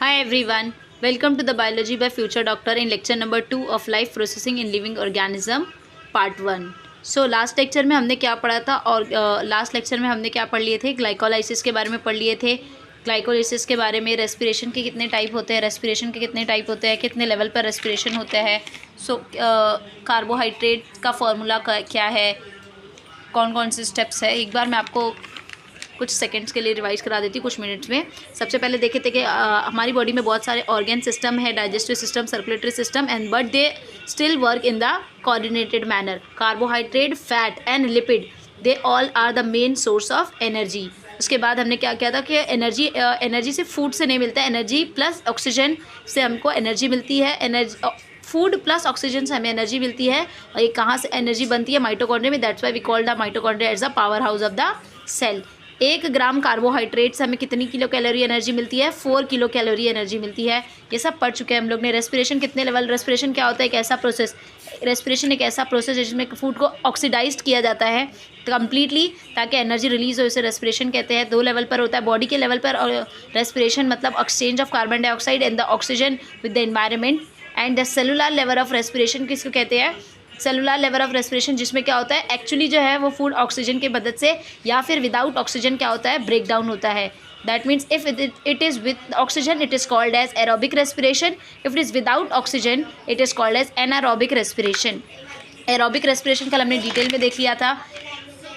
Hi everyone, welcome to the Biology by Future Doctor in lecture number 2 of Life Processing in Living Organism part 1. So last lecture में हमने क्या पढ़ा था और last lecture में हमने क्या पढ़ लिए थे, ग्लाइकोलाइसिस के बारे में पढ़ लिए थे। ग्लाइकोलाइसिस के बारे में रेस्पिरेशन के कितने टाइप होते हैं, रेस्पिरेशन के कितने टाइप होते हैं, कितने लेवल पर रेस्पिरेशन होता है। सो कार्बोहाइड्रेट का फॉर्मूला क्या है, कौन कौन से स्टेप्स है, एक बार मैं आपको कुछ सेकंड्स के लिए रिवाइज करा देती हूँ, कुछ मिनट्स में। सबसे पहले देखे थे कि हमारी बॉडी में बहुत सारे ऑर्गन सिस्टम है, digestive system, circulatory system, and but they still work in the coordinated manner. Carbohydrate, fat and lipid, they all are the main source of energy. उसके बाद हमने क्या किया था कि एनर्जी से फूड से नहीं मिलता है, एनर्जी प्लस ऑक्सीजन से हमको एनर्जी मिलती है। एनर्जी फूड प्लस ऑक्सीजन से हमें एनर्जी मिलती है। और ये कहाँ से एनर्जी बनती है? माइटोकॉन्ड्रिया में। That's why we call the mitochondria as the power house of the cell. 1 gram carbohydrate से हमें कितनी किलो कैलोरी एनर्जी मिलती है? 4 किलो कैलोरी एनर्जी मिलती है। ये सब पढ़ चुके हैं हम लोग ने। रेस्पिरेशन कितने लेवल, रेस्पिरेशन क्या होता है? एक ऐसा प्रोसेस, रेस्पिरेशन एक ऐसा प्रोसेस है जिसमें फूड को ऑक्सीडाइज्ड किया जाता है कंप्लीटली ताकि एनर्जी रिलीज हो, इसे रेस्पिरेशन कहते हैं। 2 लेवल पर होता है, बॉडी के लेवल पर। और रेस्पिरेशन मतलब exchange of carbon dioxide and the oxygen with the environment. And the cellular level of respiration किसको कहते हैं? सेलुलर लेवल ऑफ रेस्पिरेशन, जिसमें क्या होता है एक्चुअली जो है वो फूड ऑक्सीजन की मदद से या फिर विदाउट ऑक्सीजन क्या होता है, ब्रेक डाउन होता है। That means if it is with oxygen it is called as aerobic respiration, if it is without oxygen it is called as anaerobic respiration. Aerobic respiration कल हमने डिटेल में देख लिया था।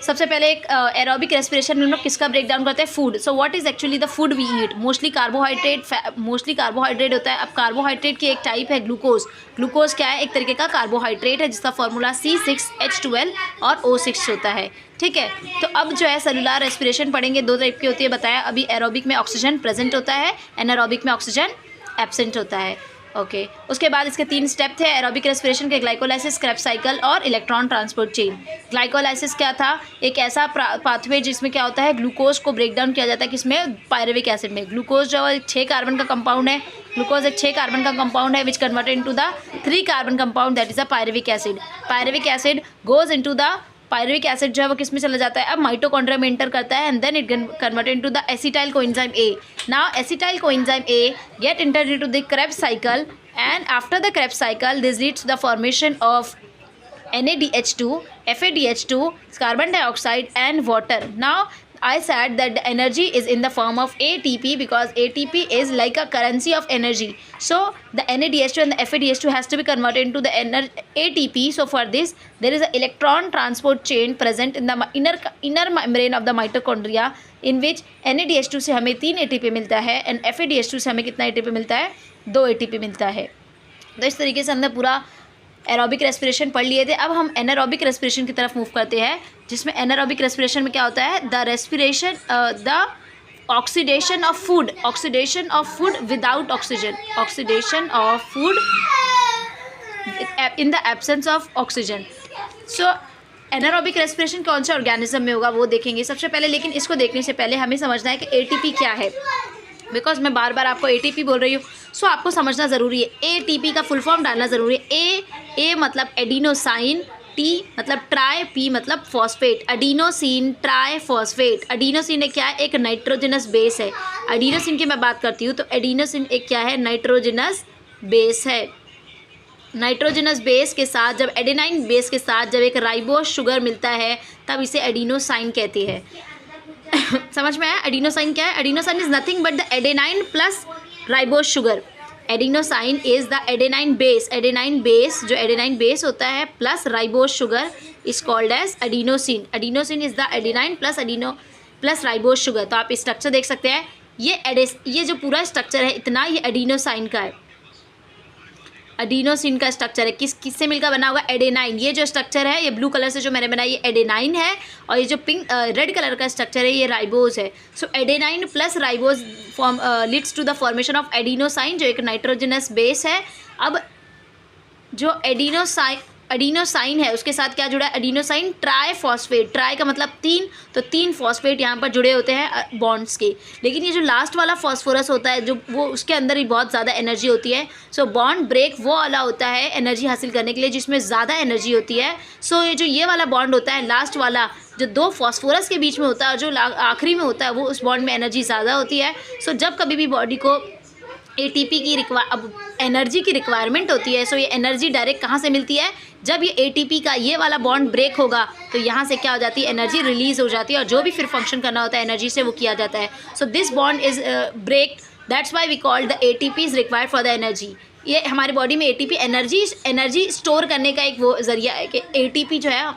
सबसे पहले एक एरोबिक रेस्पिरेशन में हम लोग किसका ब्रेक डाउन करते हैं? Food. So what is actually the food we eat? Mostly carbohydrate होता है। अब कार्बोहाइड्रेट की एक टाइप है ग्लूकोज। ग्लूकोज क्या है? एक तरीके का कार्बोहाइड्रेट है जिसका फॉर्मूला C6H12 और O6 होता है। ठीक है, तो अब जो है सेलुलर रेस्पिरेशन पढ़ेंगे, 2 टाइप की होती है बताया। अभी एरोबिक में ऑक्सीजन प्रेजेंट होता है, एनारोबिक में ऑक्सीजन एब्सेंट होता है। ओके उसके बाद इसके 3 स्टेप थे एरोबिक रेस्पिरेशन के, ग्लाइकोलाइसिस, क्रेब्स साइकिल और इलेक्ट्रॉन ट्रांसपोर्ट चेन। ग्लाइकोलाइसिस क्या था? एक ऐसा पाथवे जिसमें क्या होता है, ग्लूकोज को ब्रेक डाउन किया जाता है किसमें? पायरुविक एसिड में। ग्लूकोज जो है 6 कार्बन का कंपाउंड है, ग्लूकोज एक 6 कार्बन का कंपाउंड है which converted into the 3 carbon compound that is the pyruvic acid. Pyruvic acid goes into the pyruvic acid जो है वो किस में चला जाता है? अब माइटोकॉन्ड्रिया में एंटर करता है and then it converted into the acetyl coenzyme A. Now acetyl coenzyme A get entered into the Krebs cycle, and after the Krebs cycle this leads to the formation of NADH2, FADH2, carbon dioxide and water. Now I said that the energy is in the form of ATP because ATP is like a currency of energy. So the NADH2 and the FADH2 has to be converted into the ATP. So for this there is an electron transport chain present in the inner membrane of the mitochondria in which NADH2 से हमें 3 ATP मिलता है and FADH2 से हमें कितना ATP मिलता है? 2 ATP मिलता है। तो इस तरीके से हमने पूरा एरोबिक रेस्पिरेशन पढ़ लिए थे। अब हम एनारोबिक रेस्पिरेशन की तरफ मूव करते हैं, जिसमें एनारोबिक रेस्पिरेशन में क्या होता है? The respiration the oxidation of food, oxidation of food without oxygen, oxidation of food in the absence of oxygen. So anaerobic respiration कौन से ऑर्गेनिज्म में होगा वो देखेंगे सबसे पहले, लेकिन इसको देखने से पहले हमें समझना है कि एटीपी क्या है। बिकॉज मैं बार बार आपको एटीपी बोल रही हूँ, सो आपको समझना ज़रूरी है। एटीपी का फुल फॉर्म डालना ज़रूरी है। ए मतलब एडिनोसाइन, टी मतलब ट्राई, पी मतलब phosphate, adenosine try phosphate. Adenosine एक क्या है? एक नाइट्रोजनस बेस है। एडिनोसिन की मैं बात करती हूँ तो एडिनोसिन एक क्या है? नाइट्रोजनस बेस है। नाइट्रोजनस बेस के साथ जब एडेनाइन बेस के साथ जब एक राइबोस शुगर मिलता है तब इसे एडिनोसाइन कहते हैं। समझ में आया? एडिनोसाइन क्या है? Adenosine is nothing but the adenine plus ribose sugar. Adenosine is the adenine base, adenine base जो एडेनाइन बेस होता है plus ribose sugar is called as adenosine. Adenosine is the adenine plus ribose sugar. तो आप structure देख सकते हैं, ये जो पूरा स्ट्रक्चर है इतना ये एडिनोसाइन का है। एडिनोसिन का स्ट्रक्चर है किससे मिलकर बना होगा? एडेनाइन। ये जो स्ट्रक्चर है ये ब्लू कलर से जो मैंने बनाई ये एडेनाइन है, और ये जो रेड कलर का स्ट्रक्चर है ये राइबोज है। So adenine plus ribose leads to the formation of adenosine जो एक नाइट्रोजनस बेस है। अब जो एडिनोसाइन है उसके साथ क्या जुड़ा है? Adenosine try phosphate. ट्राई का मतलब 3, तो 3 फॉस्फेट यहाँ पर जुड़े होते हैं बॉन्ड्स के। लेकिन ये जो लास्ट वाला फॉस्फोरस होता है जो वो उसके अंदर ही बहुत ज़्यादा एनर्जी होती है। सो बॉन्ड ब्रेक वो वाला होता है एनर्जी हासिल करने के लिए जिसमें ज़्यादा एनर्जी होती है। सो ये वाला बॉन्ड होता है लास्ट वाला जो 2 फॉस्फोरस के बीच में होता है और जो आखिरी में होता है वो उस बॉन्ड में एनर्जी ज़्यादा होती है। सो जब कभी भी बॉडी को एटीपी की अब एनर्जी की रिक्वायरमेंट होती है। सो ये एनर्जी डायरेक्ट कहाँ से मिलती है, जब ये एटीपी का ये वाला बॉन्ड ब्रेक होगा तो यहाँ से क्या हो जाती है, एनर्जी रिलीज हो जाती है, और जो भी फिर फंक्शन करना होता है एनर्जी से वो किया जाता है। So this bond is break, that's why we called the ATP is required for the energy. ये हमारे बॉडी में एटीपी एनर्जी स्टोर करने का एक वो जरिया है कि एटीपी जो है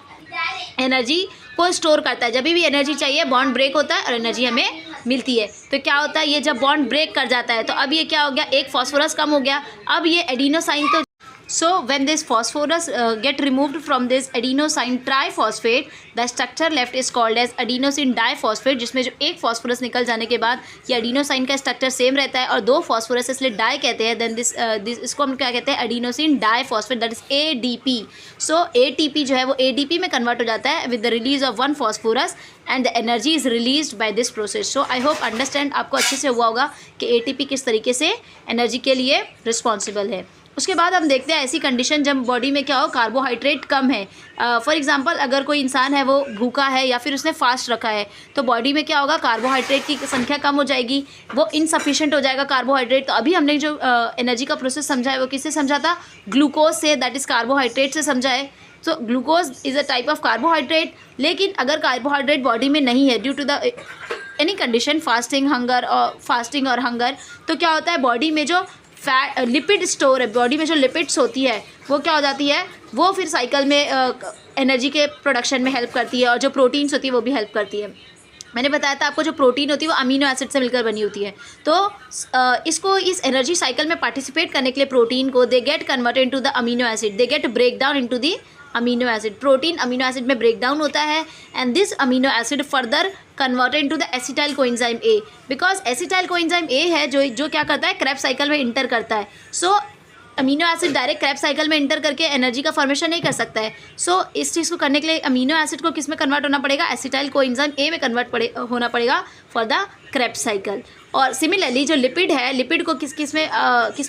एनर्जी को स्टोर करता है। जब भी एनर्जी चाहिए बॉन्ड ब्रेक होता है और एनर्जी हमें मिलती है। तो क्या होता है, ये जब बॉन्ड ब्रेक कर जाता है तो अब ये क्या हो गया, एक फॉस्फोरस कम हो गया, अब ये एडिनोसाइन तो so when this phosphorus get removed from this adenosine triphosphate, the structure left is called as adenosine diphosphate, जिसमें जो एक फॉस्फोरस निकल जाने के बाद ये एडिनोसाइन का स्ट्रक्चर सेम रहता है और दो फॉस्फोरस इसलिए डाई कहते हैं। देन दिस इसको हम क्या कहते हैं, adenosine diphosphate, that is ADP। So ATP जो है वो ADP में कन्वर्ट हो जाता है with the release of one phosphorus and the energy is released by this process. So I hope understand आपको अच्छे से हुआ होगा कि ATP किस तरीके से एनर्जी के लिए रिस्पॉन्सिबल है। उसके बाद हम देखते हैं ऐसी कंडीशन जब बॉडी में क्या हो, कार्बोहाइड्रेट कम है। फॉर एग्जांपल अगर कोई इंसान है वो भूखा है या फिर उसने फास्ट रखा है तो बॉडी में क्या होगा, कार्बोहाइड्रेट की संख्या कम हो जाएगी, वो इनसफिशिएंट हो जाएगा कार्बोहाइड्रेट। तो अभी हमने जो एनर्जी का प्रोसेस समझा है वो किससे समझा था, ग्लूकोज से, दैट इज़ कार्बोहाइड्रेट से समझा है। So glucose is a type of carbohydrate, लेकिन अगर कार्बोहाइड्रेट बॉडी में नहीं है due to the any condition, fasting और हंगर, तो क्या होता है बॉडी में जो लिपिड स्टोर है, बॉडी में जो लिपिड्स होती है वो क्या हो जाती है, वो फिर साइकिल में एनर्जी के प्रोडक्शन में हेल्प करती है, और जो प्रोटीन्स होती है वो भी हेल्प करती है। मैंने बताया था आपको जो प्रोटीन होती है वो अमीनो एसिड से मिलकर बनी होती है। तो इसको इस एनर्जी साइकिल में पार्टिसिपेट करने के लिए प्रोटीन को they get converted into the amino acid, they get break down into the amino acid. Protein amino acid में ब्रेक डाउन होता है and this amino acid further converted into the acetyl coenzyme A, because acetyl coenzyme A है जो क्या करता है, Krebs cycle में enter करता है। So amino acid direct Krebs cycle में इंटर करके एनर्जी का फॉर्मेशन नहीं कर सकता है। सो इस चीज़ को करने के लिए अमीनो एसिड को किस में कन्वर्ट होना पड़ेगा, एसिटाइल कोएंजाइम ए में कन्वर्ट होना पड़ेगा फॉर द क्रेब्स साइकिल। और सिमिलरली जो लिपिड है, लिपिड को किस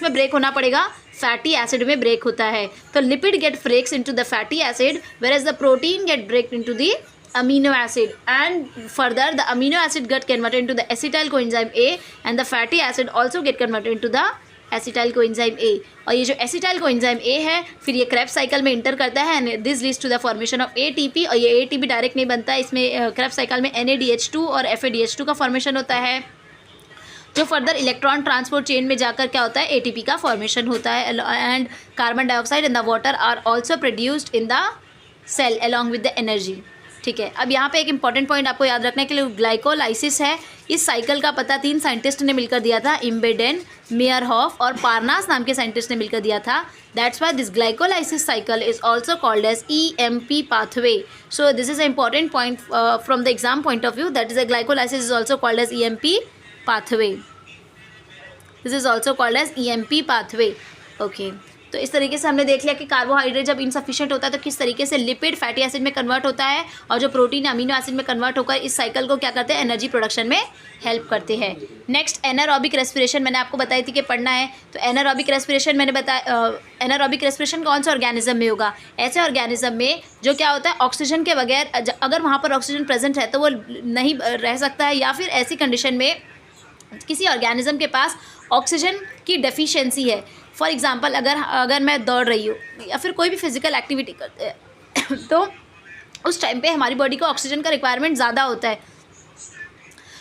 में ब्रेक होना पड़ेगा, फैटी एसिड में ब्रेक होता है। तो lipid get breaks into the fatty acid whereas the protein get break into the amino acid, and further the amino acid get converted into the acetyl coenzyme A and the fatty acid also get converted into the acetyl coenzyme A। और ये जो acetyl coenzyme A है फिर ये Krebs cycle में enter करता है and this leads to the formation of ATP। और ये ATP डायरेक्ट नहीं बनता है, इसमें क्रेब्स साइकिल में NADH2 और FADH2 का फॉर्मेशन होता है, जो फर्दर इलेक्ट्रॉन ट्रांसपोर्ट चेन में जाकर क्या होता है, ATP का फॉर्मेशन होता है। And carbon dioxide and the water are also produced in the cell along with the energy. ठीक है, अब यहाँ पे एक इंपॉर्टेंट पॉइंट आपको याद रखने के लिए ग्लाइकोलाइसिस है। इस साइकिल का पता 3 साइंटिस्ट ने मिलकर दिया था, इम्बेडेन, मेयरहॉफ और पारनास नाम के साइंटिस्ट ने मिलकर दिया था। That's why this glycolysis cycle is also called as EMP pathway. So this is a important point from the exam point of view, that is a glycolysis is also called as EMP pathway. This is also called as EMP pathway. Okay, तो इस तरीके से हमने देख लिया कि carbohydrate जब insufficient होता है तो किस तरीके से लिपिड फैटी एसिड में कन्वर्ट होता है, और जो प्रोटीन अमीनो एसिड में कन्वर्ट होकर इस साइकिल को क्या करते हैं, एनर्जी प्रोडक्शन में हेल्प करते हैं। नेक्स्ट एनारोबिक रेस्पिरेशन मैंने आपको बताई थी कि पढ़ना है। तो एनारोबिक रेस्पिरेशन मैंने बताया, एनारोबिक रेस्पिरेशन कौन सा ऑर्गेनिज्म में होगा, ऐसे ऑर्गेनिज्म में जो क्या होता है ऑक्सीजन के बगैर, अगर वहाँ पर ऑक्सीजन प्रेजेंट है तो वो नहीं रह सकता है, या फिर ऐसी कंडीशन में किसी ऑर्गेनिज्म के पास ऑक्सीजन की डेफिशिएंसी है। फॉर एग्जांपल अगर मैं दौड़ रही हूँ या फिर कोई भी फिजिकल एक्टिविटी करते हैं तो उस टाइम पे हमारी बॉडी को ऑक्सीजन का रिक्वायरमेंट ज़्यादा होता है।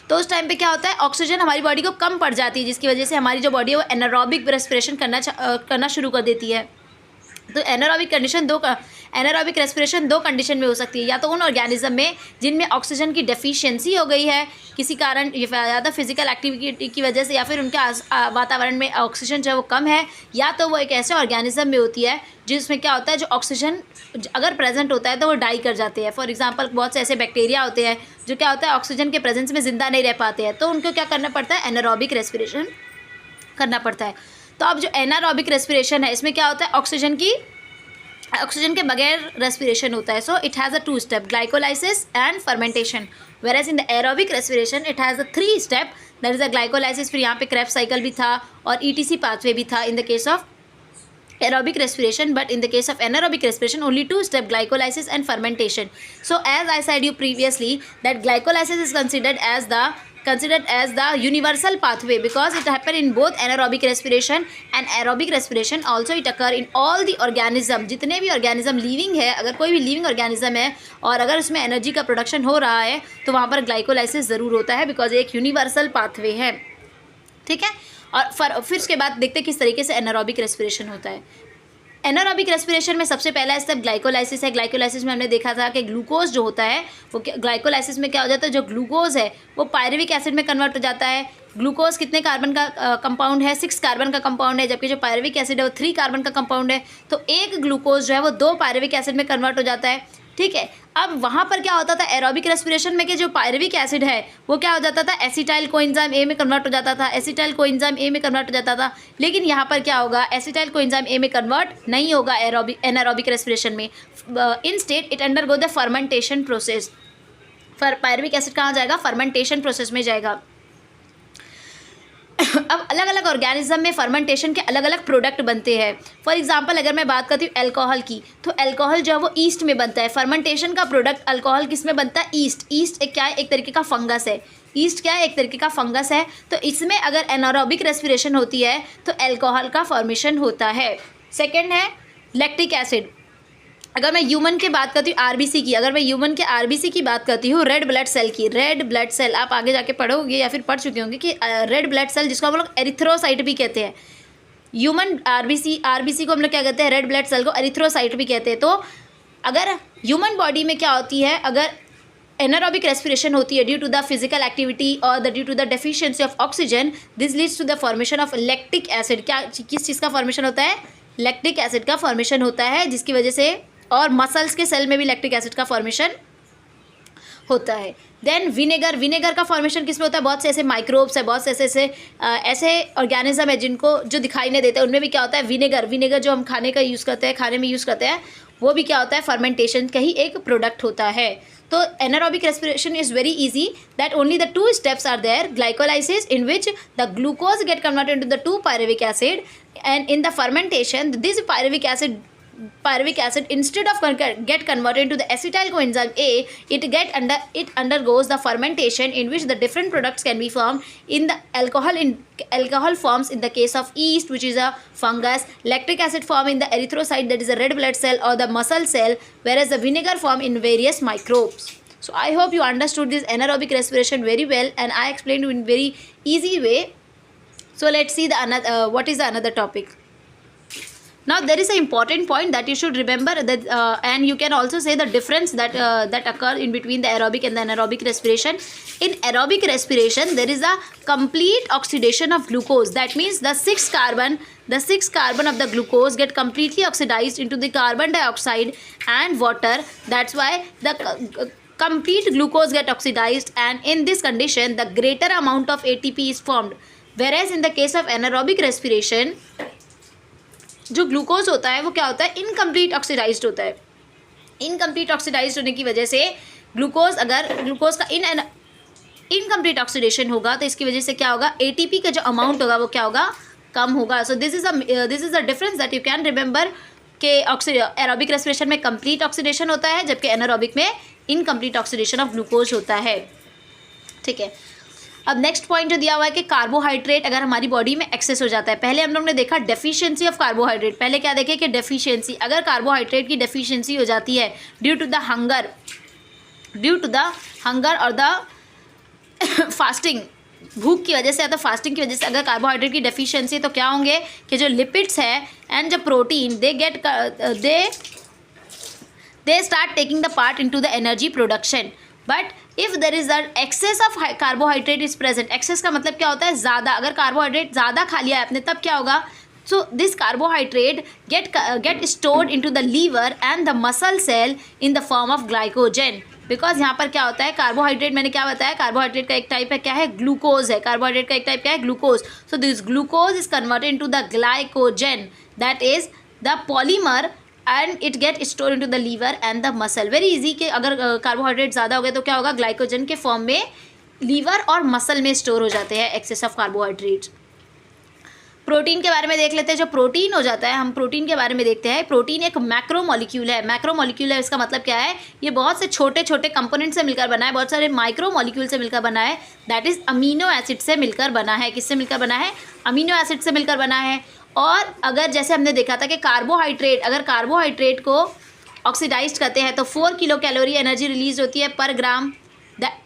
तो उस टाइम पे क्या होता है, ऑक्सीजन हमारी बॉडी को कम पड़ जाती है, जिसकी वजह से हमारी जो बॉडी है वो एनारोबिक रेस्पिरेशन करना शुरू कर देती है। तो एनारोबिक रेस्पिरेशन दो कंडीशन में हो सकती है, या तो उन ऑर्गेनिज्म में जिनमें ऑक्सीजन की डेफिशिएंसी हो गई है किसी कारण, या तो फिजिकल एक्टिविटी की वजह से, या फिर उनके वातावरण में ऑक्सीजन जो है वो कम है, या तो वो एक ऐसे ऑर्गेनिज्म में होती है जिसमें क्या होता है जो ऑक्सीजन अगर प्रेजेंट होता है तो वो डाई कर जाते हैं। फॉर एग्जांपल बहुत से ऐसे बैक्टीरिया होते हैं जो क्या होता है ऑक्सीजन के प्रेजेंस में ज़िंदा नहीं रह पाते हैं, तो उनको क्या करना पड़ता है, एनारोबिक रेस्पिरेशन करना पड़ता है। तो अब जो एनारोबिक रेस्पिरेशन है इसमें क्या होता है, ऑक्सीजन के बगैर रेस्पिरेशन होता है। So it has a 2 step, glycolysis and fermentation, whereas in the aerobic respiration it has a 3 step, that is the glycolysis, फिर यहाँ पे क्रेब्स साइकिल भी था और ETC पाथवे भी था in the case of aerobic respiration, but in the case of anaerobic respiration only 2 step, glycolysis and fermentation. So as I said you previously that glycolysis is considered as the considered as the universal pathway because it happen in both anaerobic respiration and aerobic respiration. Also it occur in all the organism, जितने भी organism living है, अगर कोई भी living organism है और अगर उसमें एनर्जी का प्रोडक्शन हो रहा है तो वहाँ पर ग्लाइकोलाइसिस ज़रूर होता है बिकॉज एक यूनिवर्सल पाथवे है, ठीक है। और फिर उसके बाद देखते हैं किस तरीके से एनारोबिक रेस्पिरेशन होता है। एनारोबिक रेस्पिरेशन में सबसे पहला स्टेप ग्लाइकोलाइसिस है। ग्लाइकोलाइसिस में हमने देखा था कि ग्लूकोज जो होता है वो ग्लाइकोलाइसिस में क्या हो जाता है, जो ग्लूकोज है वो पायरुविक एसिड में कन्वर्ट हो जाता है। ग्लूकोज कितने कार्बन का कंपाउंड है, 6 कार्बन का कंपाउंड है, जबकि जो पायरुविक एसिड है वो 3 कार्बन का कंपाउंड है। तो एक ग्लूकोज जो है वो 2 पायरुविक एसिड में कन्वर्ट हो जाता है, ठीक है। अब वहाँ पर क्या होता था एरोबिक रेस्पिरेशन में कि जो पायरुविक एसिड है वो क्या हो जाता था, एसिटाइल कोएंजाइम ए में कन्वर्ट हो जाता था, एसिटाइल कोएंजाइम ए में कन्वर्ट हो जाता था। लेकिन यहाँ पर क्या होगा, एसिटाइल कोएंजाइम ए में कन्वर्ट नहीं होगा एनारोबिक रेस्पिरेशन में। Instead it undergo the fermentation process. Pyruvic acid कहाँ जाएगा, फर्मेंटेशन प्रोसेस में जाएगा। अब अलग अलग ऑर्गेनिज्म में फर्मेंटेशन के अलग अलग प्रोडक्ट बनते हैं। फॉर एग्जांपल अगर मैं बात करती हूँ अल्कोहल की, तो अल्कोहल जो है वो ईस्ट में बनता है। फर्मेंटेशन का प्रोडक्ट अल्कोहल किस में बनता है, ईस्ट। ईस्ट एक क्या है, एक तरीके का फंगस है। ईस्ट क्या है, एक तरीके का फंगस है। तो इसमें अगर एनारोबिक रेस्पिरेशन होती है तो अल्कोहल का फॉर्मेशन होता है। सेकेंड है लैक्टिक एसिड। अगर मैं ह्यूमन की बात करती हूँ आरबीसी की, अगर मैं ह्यूमन के आरबीसी की बात करती हूँ, रेड ब्लड सेल की, रेड ब्लड सेल आप आगे जाके पढ़ोगे या फिर पढ़ चुके होंगे कि रेड ब्लड सेल जिसको हम लोग एरिथ्रोसाइट भी कहते हैं। ह्यूमन आरबीसी को हम लोग क्या कहते हैं, रेड ब्लड सेल को एरिथ्रोसाइट भी कहते हैं। तो अगर ह्यूमन बॉडी में क्या होती है, अगर एनारोबिक रेस्पिरेशन होती है due to the physical activity और due to the deficiency of oxygen, this leads to the formation of lactic acid. क्या किस चीज़ का फॉर्मेशन होता है, लैक्टिक एसिड का फॉर्मेशन होता है, जिसकी वजह से और मसल्स के सेल में भी लैक्टिक एसिड का फॉर्मेशन होता है। देन विनेगर का फॉर्मेशन किस में होता है, बहुत से ऐसे माइक्रोब्स है, बहुत से ऐसे ऑर्गेनिज्म है जिनको जो दिखाई नहीं देते, उनमें भी क्या होता है विनेगर जो हम खाने का यूज़ करते हैं, खाने में यूज़ करते हैं, वो भी क्या होता है फर्मेंटेशन का ही एक प्रोडक्ट होता है। तो anaerobic respiration is very easy that only the 2 steps are there, glycolysis in which the glucose get converted into the 2 pyruvic acid, and in the fermentation this pyruvic acid instead of get converted into the acetyl coenzyme A, it undergoes the fermentation in which the different products can be formed. In the alcohol forms in the case of yeast, which is a fungus. Lactic acid form in the erythrocyte, that is a red blood cell or the muscle cell, whereas the vinegar form in various microbes. So I hope you understood this anaerobic respiration very well, and I explained it in very easy way. So let's see the what is the another topic. Now there is an important point that you should remember that and you can also say the difference that that occur in between the aerobic and the anaerobic respiration. In aerobic respiration there is a complete oxidation of glucose. That means the 6 carbon of the glucose get completely oxidized into the carbon dioxide and water. That's why the complete glucose get oxidized, and in this condition the greater amount of ATP is formed. Whereas in the case of anaerobic respiration, जो glucose होता है वो क्या होता है, incomplete oxidised होता है। Incomplete oxidised होने की वजह से अगर ग्लूकोज का इनकम्प्लीट ऑक्सीडेशन होगा तो इसकी वजह से क्या होगा, एटीपी का जो अमाउंट होगा वो क्या होगा, कम होगा। So this is a difference that you can remember कि एरोबिक रेस्पिरेशन में कंप्लीट ऑक्सीडेशन होता है जबकि एनारोबिक में इनकम्प्लीट ऑक्सीडेशन ऑफ ग्लूकोज होता है। ठीक है, अब नेक्स्ट पॉइंट जो दिया हुआ है कि कार्बोहाइड्रेट अगर हमारी बॉडी में एक्सेस हो जाता है। पहले हम लोग ने देखा डेफिशिएंसी ऑफ कार्बोहाइड्रेट। पहले क्या देखे कि डेफिशिएंसी, अगर कार्बोहाइड्रेट की डेफिशिएंसी हो जाती है ड्यू टू द हंगर और द फास्टिंग, भूख की वजह से या तो फास्टिंग की वजह से अगर कार्बोहाइड्रेट की डेफिशिएंसी, तो क्या होंगे कि जो लिपिड्स है एंड जो protein they start taking the part into the energy production. But if there is the excess of carbohydrate is present, excess का मतलब क्या होता है, ज़्यादा, अगर कार्बोहाइड्रेट ज़्यादा खा लिया है आपने तब क्या होगा, so this carbohydrate get stored into the liver and the muscle cell in the form of glycogen. Because यहाँ पर क्या होता है, कार्बोहाइड्रेट मैंने क्या बताया, कार्बोहाइड्रेट का एक टाइप है क्या है, ग्लूकोज है। कार्बोहाइड्रेट का एक टाइप क्या है, glucose. So this glucose is converted into the glycogen, that is the polymer, and it get store into the liver and the muscle. Very easy कि अगर कार्बोहाइड्रेट ज़्यादा हो गए तो क्या होगा, ग्लाइकोजन के फॉर्म में लीवर और मसल में स्टोर हो जाते हैं एक्सेस ऑफ कार्बोहाइड्रेट्स। प्रोटीन के बारे में देख लेते हैं। जो प्रोटीन हो जाता है, हम प्रोटीन के बारे में देखते हैं। प्रोटीन एक मैक्रो मॉलिक्यूल है। मैक्रो मॉलिक्यूल है, इसका मतलब क्या है, ये बहुत से छोटे छोटे कंपोनेंट से मिलकर बना है, बहुत सारे माइक्रो मॉलिक्यूल से मिलकर बना है। दैट इज अमीनो एसिड से मिलकर बना है। किससे मिलकर बना है? अमीनो एसिड से मिलकर बना है। और अगर जैसे हमने देखा था कि कार्बोहाइड्रेट, अगर कार्बोहाइड्रेट को ऑक्सीडाइज करते हैं तो 4 किलो कैलोरी एनर्जी रिलीज होती है पर ग्राम।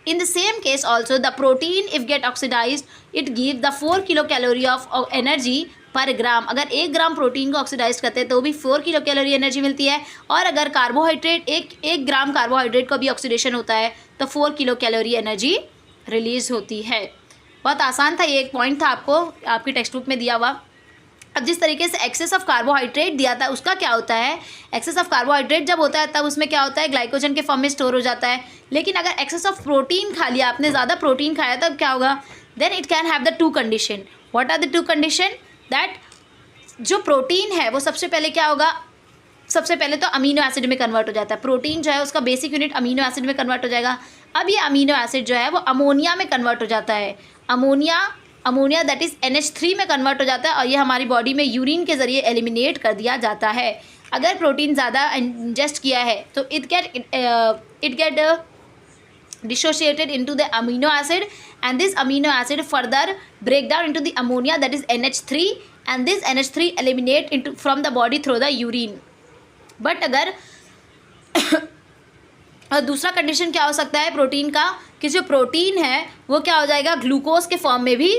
In the same case also the protein if get oxidized it give the 4 kilo calorie of energy पर ग्राम। अगर 1 ग्राम प्रोटीन को ऑक्सीडाइज करते हैं तो भी 4 किलो कैलोरी एनर्जी मिलती है। और अगर कार्बोहाइड्रेट एक ग्राम कार्बोहाइड्रेट को भी ऑक्सीडेशन होता है तो 4 किलो कैलोरी एनर्जी रिलीज होती है। बहुत आसान था, ये एक पॉइंट था आपको आपकी टेक्स्ट बुक में दिया हुआ। अब जिस तरीके से एक्सेस ऑफ कार्बोहाइड्रेट दिया था उसका क्या होता है, एक्सेस ऑफ कार्बोहाइड्रेट जब होता है तब उसमें क्या होता है, ग्लाइकोजन के फॉर्म में स्टोर हो जाता है। लेकिन अगर एक्सेस ऑफ प्रोटीन खा लिया, आपने ज़्यादा प्रोटीन खाया तब क्या होगा, then it can have the 2 condition. What are the 2 condition? That जो प्रोटीन है वो सबसे पहले क्या होगा, सबसे पहले तो अमीनो एसिड में कन्वर्ट हो जाता है। प्रोटीन जो है उसका बेसिक यूनिट अमीनो एसिड में कन्वर्ट हो जाएगा। अब ये अमीनो एसिड जो है वो अमोनिया में कन्वर्ट हो जाता है। अमोनिया दैट इज़ NH3 में कन्वर्ट हो जाता है और ये हमारी बॉडी में यूरिन के ज़रिए एलिमिनेट कर दिया जाता है। अगर प्रोटीन ज़्यादा इंजेस्ट किया है तो it get dissociated into the amino acid and this amino acid further break down into the ammonia that is NH3 and this NH3 eliminate into from the body through the urine। But अगर और दूसरा condition क्या हो सकता है protein का, कि जो प्रोटीन है वो क्या हो जाएगा, ग्लूकोज के फॉर्म में भी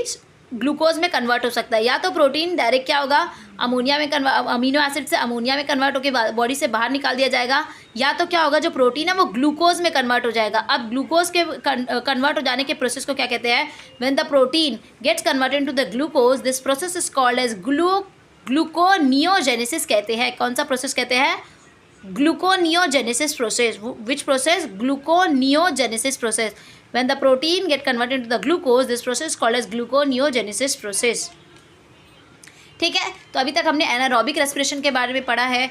ग्लूकोज में कन्वर्ट हो सकता है। या तो प्रोटीन डायरेक्ट क्या होगा, अमोनिया में अमीनो एसिड से अमोनिया में कन्वर्ट होकर बॉडी से बाहर निकाल दिया जाएगा, या तो क्या होगा, जो प्रोटीन है वो ग्लूकोज में कन्वर्ट हो जाएगा। अब ग्लूकोज के कन्वर्ट हो जाने के प्रोसेस को क्या कहते हैं, when the protein gets converted into the glucose this process is called as gluconeogenesis कहते हैं। कौन सा प्रोसेस कहते हैं? Gluconeogenesis process. Which process? Gluconeogenesis process. When the protein get converted into the glucose, this process is called as gluconeogenesis process। ठीक है, तो अभी तक हमने एनारोबिक रेस्पिरेशन के बारे में पढ़ा है,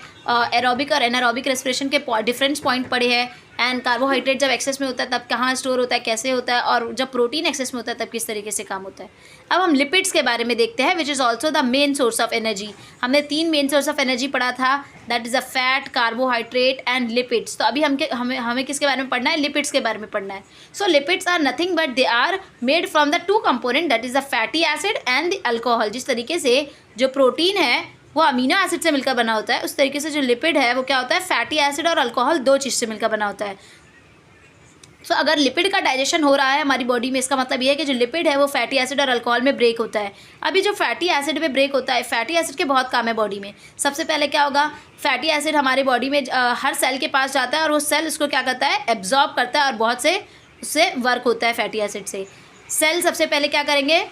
एरोबिक और एनारोबिक रेस्पिरेशन के डिफरेंस पॉइंट पढ़े हैं। एंड कार्बोहाइड्रेट जब एक्सेस में होता है तब कहाँ स्टोर होता है, कैसे होता है, और जब प्रोटीन एक्सेस में होता है तब किस तरीके से काम होता है। अब हम लिपिड्स के बारे में देखते हैं, which is also the main source of energy. हमने 3 मेन सोर्स ऑफ एनर्जी पढ़ा था, that is a fat, carbohydrate and lipids. तो अभी हमें किसके बारे में पढ़ना है? लिपिड्स के बारे में पढ़ना है। So lipids are nothing but they are made from the 2 component, that is the fatty acid and the alcohol. जिस तरीके से जो प्रोटीन है वो अमीनो एसिड से मिलकर बना होता है, उस तरीके से जो लिपिड है वो क्या होता है, फैटी एसिड और अल्कोहल 2 चीज़ से मिलकर बना होता है। सो अगर लिपिड का डाइजेशन हो रहा है हमारी बॉडी में, इसका मतलब ये है कि जो लिपिड है वो फैटी एसिड और अल्कोहल में ब्रेक होता है। अभी जो फैटी एसिड में ब्रेक होता है, फैटी एसिड के बहुत काम है बॉडी में। सबसे पहले क्या होगा, फैटी एसिड हमारे बॉडी में हर सेल के पास जाता है और वो सेल उसको क्या करता है, एब्जॉर्ब करता है और बहुत से उससे वर्क होता है फैटी एसिड से। सेल सबसे पहले क्या करेंगे,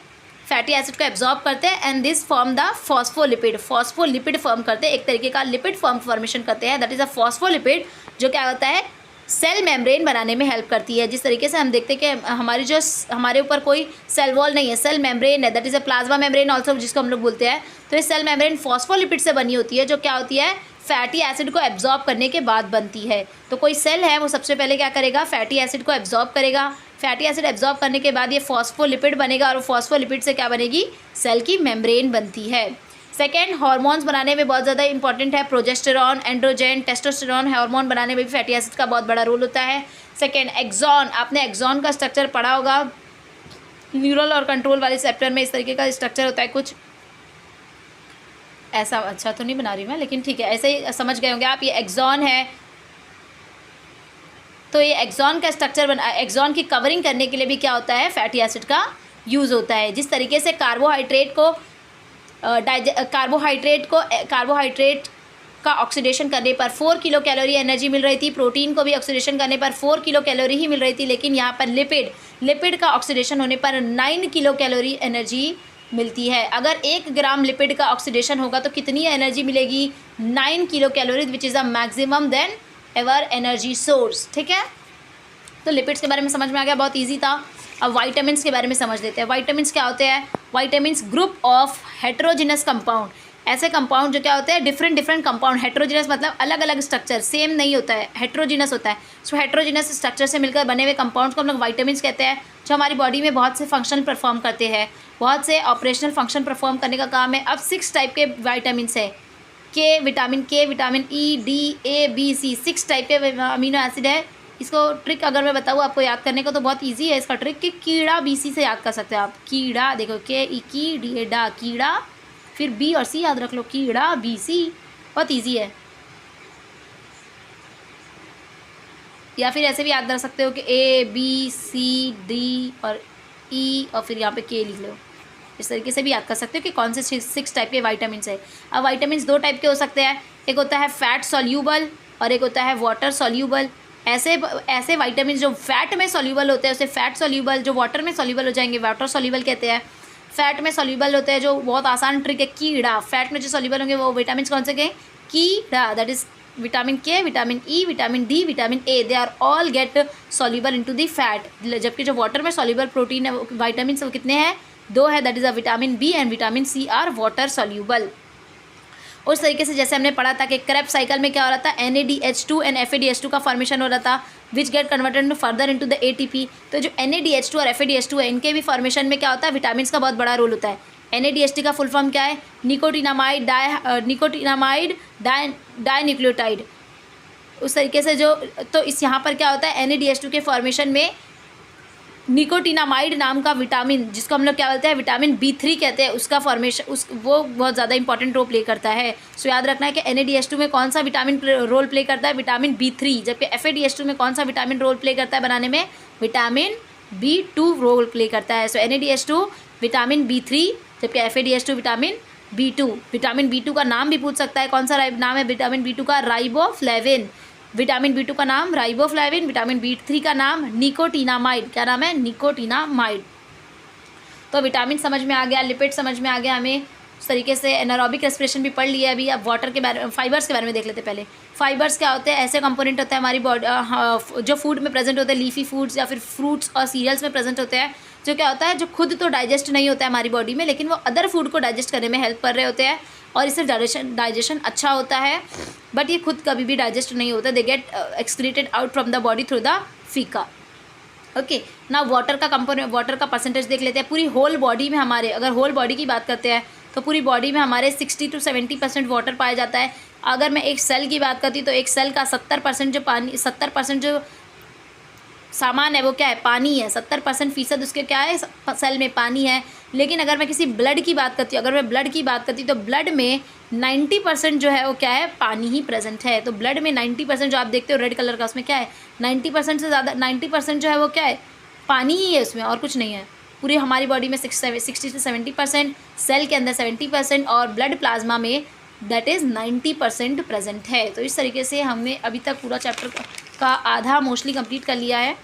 फैटी एसिड को एब्जॉर्ब करते हैं and this form the phospholipid form करते हैं, एक तरीके का लिपिड फॉर्मेशन करते हैं, दैट इज़ अ फॉस्फोलिपिड, जो क्या होता है, सेल मेम्ब्रेन बनाने में हेल्प करती है। जिस तरीके से हम देखते हैं कि हमारे ऊपर कोई सेल वॉल नहीं है, सेल मेम्ब्रेन है, that is a plasma membrane also, जिसको हम लोग बोलते हैं। तो ये सेल मेम्ब्रेन फॉस्फोलिपिड से बनी होती है, जो क्या होती है, फैटी एसिड को एब्जॉर्ब करने के बाद बनती है। तो कोई सेल है वो सबसे पहले क्या करेगा, फैटी एसिड को एब्जॉर्ब करेगा। फैटी एसिड एब्जॉर्ब करने के बाद ये फॉस्फोलिपिड बनेगा और फॉस्फोलिपिड से क्या बनेगी, सेल की मेम्ब्रेन बनती है। सेकेंड, हार्मोन्स बनाने में बहुत ज़्यादा इंपॉर्टेंट है, प्रोजेस्टेरॉन, एंड्रोजन, टेस्टोस्टेरॉन। हार्मोन बनाने में भी फैटी एसिड का बहुत बड़ा रोल होता है। Second, axon. आपने एक्सॉन का स्ट्रक्चर पढ़ा होगा, न्यूरल और कंट्रोल वाले चैप्टर में इस तरीके का स्ट्रक्चर होता है कुछ ऐसा। अच्छा तो नहीं बना रही मैं, लेकिन ठीक है, ऐसे ही समझ गए होंगे आप। ये एक्सॉन है, तो ये एक्सॉन का स्ट्रक्चर एक्सॉन की कवरिंग करने के लिए भी क्या होता है, फैटी एसिड का यूज़ होता है। जिस तरीके से कार्बोहाइड्रेट का ऑक्सीडेशन करने पर 4 किलो कैलोरी एनर्जी मिल रही थी, प्रोटीन को भी ऑक्सीडेशन करने पर 4 किलो कैलोरी ही मिल रही थी, लेकिन यहाँ पर लिपिड का ऑक्सीडेशन होने पर 9 किलो कैलोरी एनर्जी मिलती है। अगर 1 ग्राम लिपिड का ऑक्सीडेशन होगा तो कितनी एनर्जी मिलेगी, 9 kilo calorie, which is a maximum then ever energy source. ठीक है, तो लिपिड्स के बारे में समझ में आ गया, बहुत ईजी था। अब वाइटामिन्स के बारे में समझ लेते हैं। वाइटामिन्स क्या होते हैं? Vitamins group of heterogeneous compound. ऐसे कंपाउंड जो क्या होते हैं, डिफरेंट डिफरेंट कंपाउंड, हेट्रोजीनस मतलब अलग अलग स्ट्रक्चर, सेम नहीं होता है, हेट्रोजीनस होता है। सो हेट्रोजीनस स्ट्रक्चर से मिलकर बने हुए कंपाउंड्स को हम लोग वाइटामिन कहते हैं, जो हमारी बॉडी में बहुत से फंक्शन परफॉर्म करते हैं, बहुत से ऑपरेशनल फंक्शन परफॉर्म करने का काम है। अब 6 टाइप के वाइटामिन है, विटामिन के, विटामिन ई, डी, ए, बी, सी, 6 टाइप के अमीनो एसिड है। इसको ट्रिक अगर मैं बताऊँ आपको याद करने को तो बहुत इजी है इसका ट्रिक, कि कीड़ा बी सी से याद कर सकते हो आप। कीड़ा देखो, के ई की, डी ए डा, कीड़ा, फिर बी और सी याद रख लो, कीड़ा बी सी, बहुत इजी है। या फिर ऐसे भी याद रख सकते हो कि ए बी सी डी और ई और फिर यहाँ पे के लिख लो। इस तरीके से भी याद कर सकते हो कि कौन से 6 टाइप के वाइटामिन है। अब वाइटामिन 2 टाइप के हो सकते हैं, एक होता है फैट सॉल्यूबल और एक होता है वाटर सॉल्यूबल। ऐसे वाइटामिन जो फैट में सॉल्यूबल होते हैं उसे फैट सॉल्यूबल, जो वाटर में सॉल्यूबल हो जाएंगे वाटर सॉल्यूबल कहते हैं। फैट में सॉल्यूबल होते हैं, जो बहुत आसान ट्रिक है, कीड़ा। फैट में जो सॉल्यूबल होंगे वो विटामिन कौन से के, कीड़ा, that is vitamin K, vitamin E, vitamin D, vitamin A, they are all get soluble into the fat. जबकि जो वाटर में सॉल्यूबल प्रोटीन है, वाइटामिन वो कितने हैं, 2 है, that is a vitamin B and vitamin C are water soluble. उस तरीके से जैसे हमने पढ़ा था कि क्रेब साइकिल में क्या हो रहा था, NADH2 एंड FADH2 का फॉर्मेशन हो रहा था, which get converted further into the ATP। तो जो NADH2 और FADH2 है, इनके भी फॉर्मेशन में क्या होता है, विटामिन का बहुत बड़ा रोल होता है। NADH का फुल फॉर्म क्या है, निकोटिनामाइड डाइन्यूक्लियोटाइड। उस तरीके से जो, तो इस यहाँ पर क्या होता है, NADH2 के फॉर्मेशन में निकोटिनामाइड नाम का विटामिन, जिसको हम लोग क्या बोलते हैं, विटामिन B3 कहते हैं, उसका फॉर्मेशन वो बहुत ज़्यादा इंपॉर्टेंट रोल प्ले करता है। सो याद रखना है कि NADH2 में कौन सा विटामिन रोल प्ले करता है, विटामिन B3, जबकि FADH2 में कौन सा विटामिन रोल प्ले करता है बनाने में, विटामिन B2 रोल प्ले करता है। सो NADH2 विटामिन B3, जबकि FADH2 vitamin B2। Vitamin B2 का नाम भी पूछ सकता है, कौन सा नाम है विटामिन B2 का, राइबोफ्लेविन। विटामिन B2 का नाम राइबोफ्लेविन, विटामिन B3 का नाम निकोटिनामाइड। क्या नाम है, निकोटिनामाइड। तो विटामिन समझ में आ गया, लिपिड समझ में आ गया हमें। उस तरीके से एनारोबिक रेस्पिरेशन भी पढ़ लिया अभी। अब वाटर के बारे, फाइबर्स के बारे में देख लेते पहले। फाइबर्स क्या होते हैं, ऐसे कंपोनेंट होते हैं हमारी बॉडी जो फूड में प्रेजेंट होते हैं, लीफी फूड्स या फिर फ्रूट्स और सीरियल्स में प्रेजेंट होते हैं, जो क्या होता है, जो खुद तो डाइजेस्ट नहीं होता है हमारी बॉडी में, लेकिन वो अदर फूड को डाइजेस्ट करने में हेल्प कर रहे होते हैं, और इससे डाइजेशन अच्छा होता है। बट ये खुद कभी भी डाइजेस्ट नहीं होता, they get excreted out from the body through the फीका। ओके ना, वाटर का कंपोनेंट, वाटर का परसेंटेज देख लेते हैं। पूरी होल बॉडी में हमारे, अगर होल बॉडी की बात करते हैं तो पूरी बॉडी में हमारे 60 to 70% वाटर पाया जाता है। अगर मैं एक सेल की बात करती हूँ तो एक सेल का 70% जो पानी, 70% जो सामान है वो क्या है, पानी है। 70% उसके क्या है, सेल में पानी है। लेकिन अगर मैं किसी ब्लड की बात करती हूँ, अगर मैं ब्लड की बात करती हूँ तो ब्लड में 90% जो है वो क्या है, पानी ही प्रेजेंट है। तो ब्लड में 90% जो आप देखते हो रेड कलर का, उसमें क्या है, 90% से ज़्यादा, 90% जो है वो क्या है, पानी ही है उसमें, और कुछ नहीं है। पूरी हमारी बॉडी में 60 से 70%, सेल के अंदर 70% और ब्लड प्लाज्मा में दैट इज़ 90% प्रेजेंट है। तो इस तरीके से हमने अभी तक पूरा चैप्टर का आधा मोस्टली कंप्लीट कर लिया है,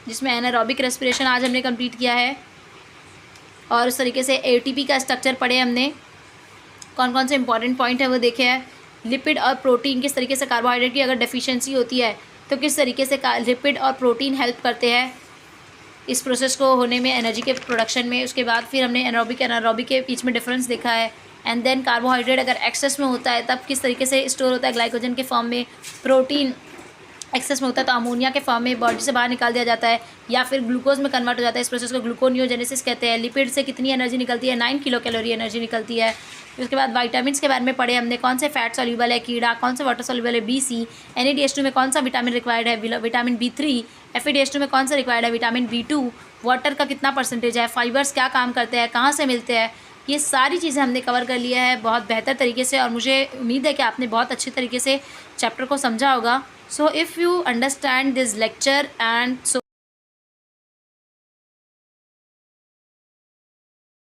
जिसमें एनारोबिक रेस्पिरेशन आज हमने कंप्लीट किया है, और उस तरीके से ATP का स्ट्रक्चर पढ़े हमने, कौन कौन से इंपॉर्टेंट पॉइंट है वो देखे हैं। लिपिड और प्रोटीन, किस तरीके से कार्बोहाइड्रेट की अगर डेफिशिएंसी होती है तो किस तरीके से लिपिड और प्रोटीन हेल्प करते हैं इस प्रोसेस को होने में, एनर्जी के प्रोडक्शन में। उसके बाद फिर हमने एनारोबिक के बीच में डिफरेंस देखा है। एंड देन कार्बोहाइड्रेट अगर एक्सेस में होता है तब किस तरीके से स्टोर होता है ग्लाइकोजन के फॉर्म में, प्रोटीन एक्सेस में होता है तो अमोनिया के फॉर्म में बॉडी से बाहर निकाल दिया जाता है, या फिर ग्लूकोज में कन्वर्ट हो जाता है। इस प्रोसेस को ग्लूकोनियोजेनेसिस कहते हैं। लिपिड से कितनी एनर्जी निकलती है, 9 किलो कैलोरी एनर्जी निकलती है। उसके बाद विटामिन के बारे में पढ़े हमने, कौन से फैट सॉल्यूबल है, कीड़ा, कौन से वाटर सॉल्यूबल है, BC, NADH2 में कौन सा विटामिन रिक्वायर्ड है, विटामिन B3, FADH2 में कौन सा रिक्वायर्ड है, विटामिन B2, वाटर का कितना परसेंटेज है, फाइबर्स क्या काम करते हैं, कहाँ से मिलते हैं, ये सारी चीज़ें हमने कवर कर लिया है बहुत बेहतर तरीके से। और मुझे उम्मीद है कि आपने बहुत अच्छे तरीके से चैप्टर को समझा होगा। So if you understand this lecture and so